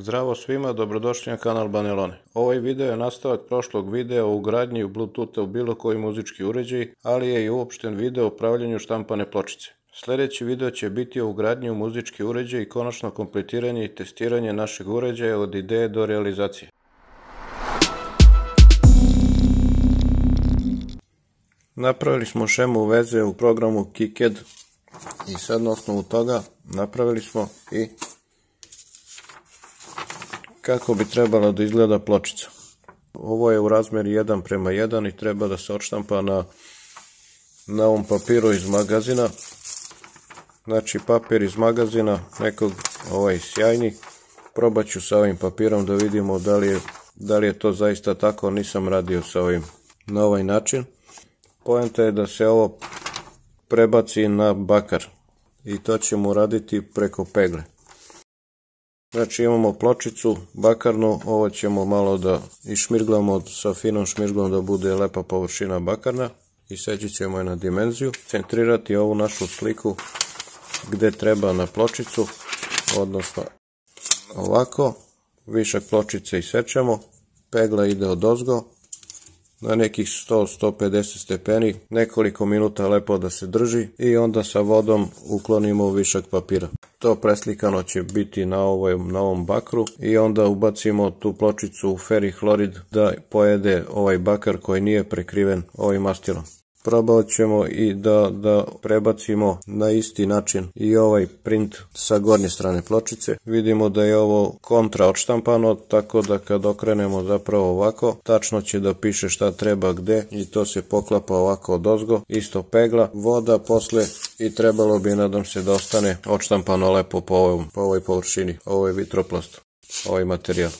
Zdravo svima, dobrodošli na kanal Banelone. Ovaj video je nastavak prošlog videa o ugradnji Bluetootha u bilo koji muzički uređaj, ali je i uopšten video o pravljenju štampane pločice. Sljedeći video će biti o ugradnji u muzički uređaj i konačno kompletiranje i testiranje našeg uređaja od ideje do realizacije. Napravili smo šemu veze u programu KiCad i sad na osnovu toga napravili smo i kako bi trebala da izgleda pločica. Ovo je u razmeri 1:1 i treba da se odštampa na ovom papiru iz magazina. Znači papir iz magazina, nekog sjajni. Probat ću sa ovim papirom da vidimo da li je to zaista tako, nisam radio sa ovim na ovaj način. Poenta je da se ovo prebaci na bakar i to ćemo raditi preko pegle. Znači imamo pločicu bakarnu, ovo ćemo malo da išmirglamo sa finom šmirglom da bude lepa površina bakarna i seći ćemo je na dimenziju. Centrirati ovu našu sliku gde treba na pločicu, odnosno ovako, višak pločice isečemo, pegla ide odozgo na nekih 100-150 stepeni, nekoliko minuta lepo da se drži i onda sa vodom uklonimo višak papira. To preslikano će biti na ovom bakru i onda ubacimo tu pločicu u ferihlorid da pojede ovaj bakar koji nije prekriven ovim mastilom. Probat ćemo i da prebacimo na isti način i ovaj print sa gornje strane pločice. Vidimo da je ovo kontra odštampano, tako da kad okrenemo zapravo ovako, tačno će da piše šta treba gde i to se poklapa ovako odozgo. Isto pegla, voda posle i trebalo bi, nadam se, da ostane odštampano lepo po ovoj površini. Ovo je vitroplast, ovaj materijal.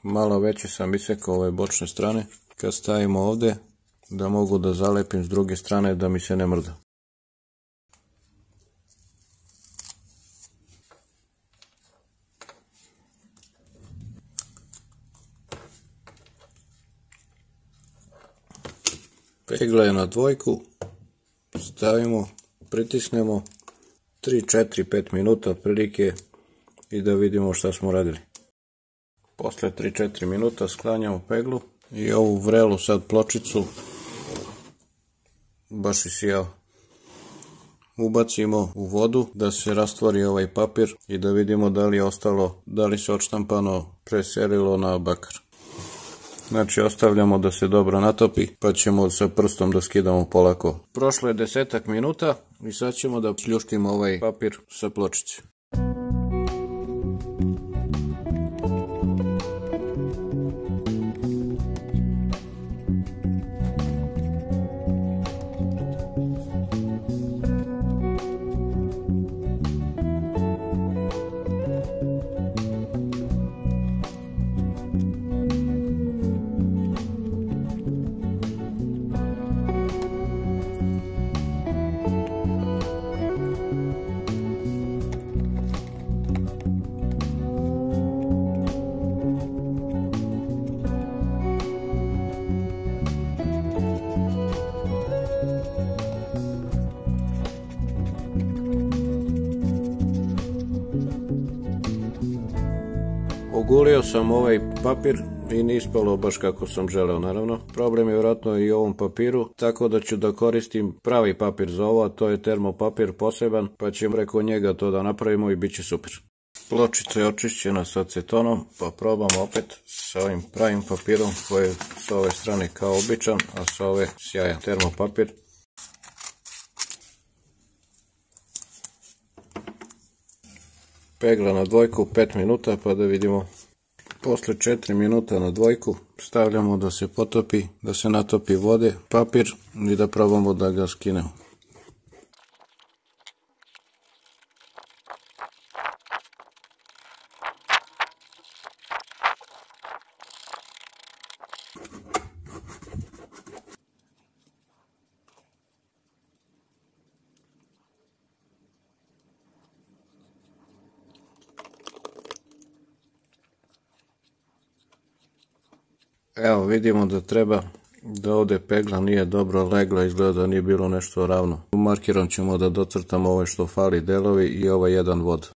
Malo veće sam isekao ove bočne strane. Kad stavimo ovde, da mogu da zalepim s druge strane da mi se ne mrda. Pegla je na dvojku, stavimo, pritisnemo 3-4-5 minuta otprilike i da vidimo šta smo radili. Posle 3-4 minuta sklanjamo peglu i ovu vrelu sad pločicu, baš i sjao, ubacimo u vodu da se rastvori ovaj papir i da vidimo da li je ostalo, da li se odštampano preselilo na bakar. Znači ostavljamo da se dobro natopi pa ćemo sa prstom da skidamo polako. Prošlo je 10 minuta i sad ćemo da sljuštimo ovaj papir sa pločice. Ogulio sam ovaj papir i nije ispalo baš kako sam želeo, naravno. Problem je vjerojatno i u ovom papiru, tako da ću da koristim pravi papir za ovo, a to je termopapir poseban, pa ćemo preko njega to da napravimo i bit će super. Pločica je očišćena sa acetonom, pa probamo opet sa ovim pravim papirom koji je sa ove strane kao običan, a sa ove sjajan termopapir. Pegla na dvojku 5 minuta pa da vidimo. Posle 4 minuta na dvojku stavljamo da se potopi, da se natopi vode, papir i da probamo da ga skinemo. Evo vidimo da treba da ovde pegla nije dobro legla, izgleda da nije bilo nešto ravno. Markerom ćemo da docrtamo ove što fali delovi i ovaj jedan vod.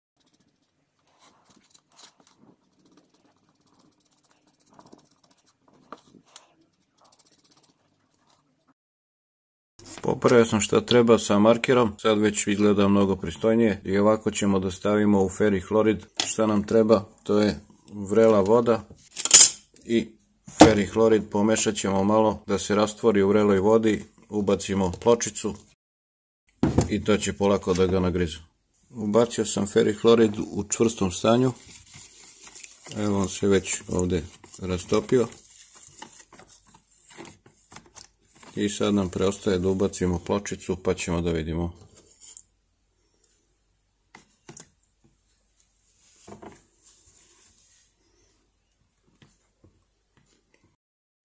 Popravio sam šta treba sa markerom, sad već izgleda mnogo pristojnije i ovako ćemo da stavimo u ferihlorid. Šta nam treba, to je vrela voda i ferihlorid, pomešat ćemo malo da se rastvori u vreloj vodi, ubacimo pločicu i to će polako da ga nagrizu. Ubacio sam ferihlorid u čvrstom stanju, evo on se već ovde rastopio. I sad nam preostaje da ubacimo pločicu pa ćemo da vidimo.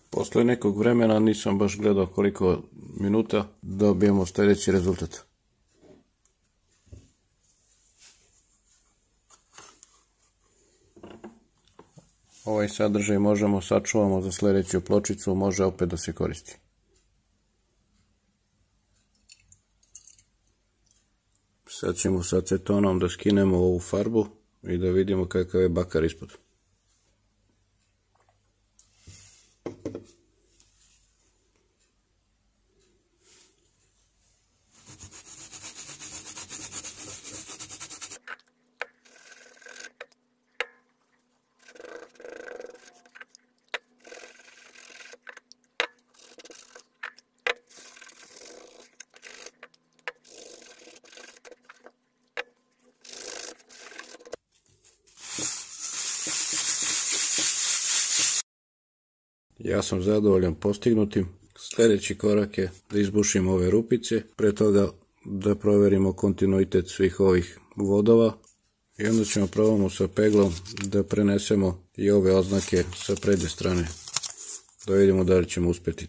Posle nekog vremena, nisam baš gledao koliko minuta, dobijemo sljedeći rezultat. Ovaj sadržaj možemo sačuvamo za sljedeću pločicu, može opet da se koristi. Sad ćemo sa acetonom da skinemo ovu farbu i da vidimo kakav je bakar ispod. Ja sam zadovoljan postignutim. Sljedeći korak je da izbušimo ove rupice, pre toga da proverimo kontinuitet svih ovih vodova i onda ćemo probamo sa peglom da prenesemo i ove oznake sa prednje strane, da vidimo da li ćemo uspjeti.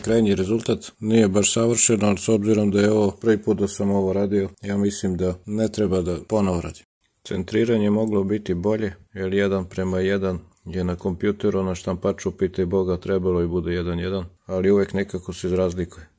Krajnji rezultat nije baš savršen, ali s obzirom da je ovo prvi put da sam ovo radio, ja mislim da ne treba da ponovo radim. Centriranje moglo biti bolje, jer 1:1 je na kompjuteru, na štampaču, pitaj Boga, trebalo i bude 1:1, ali uvek nekako se razlikuje.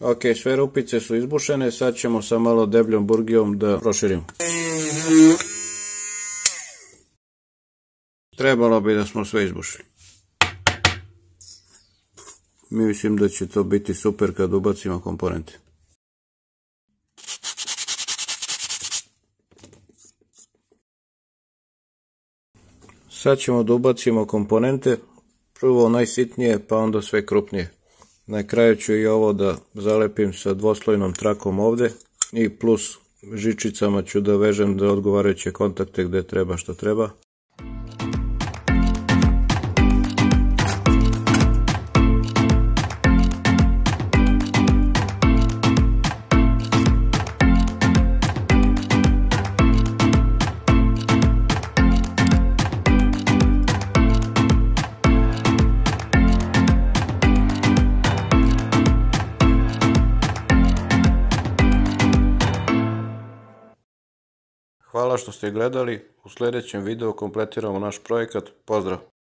Ok, sve rupice su izbušene, sad ćemo sa malo debljom burgijom da proširimo. Trebalo bi da smo sve izbušili. Mislim da će to biti super kad ubacimo komponente. Sad ćemo da ubacimo komponente, prvo najsitnije pa onda sve krupnije. Na kraju ću i ovo da zalepim sa dvoslojnom trakom ovde i plus žičicama ću da vežem da odgovarajuće kontakte gde treba što treba. Hvala što ste gledali. U sljedećem videu kompletiramo naš projekat. Pozdrav!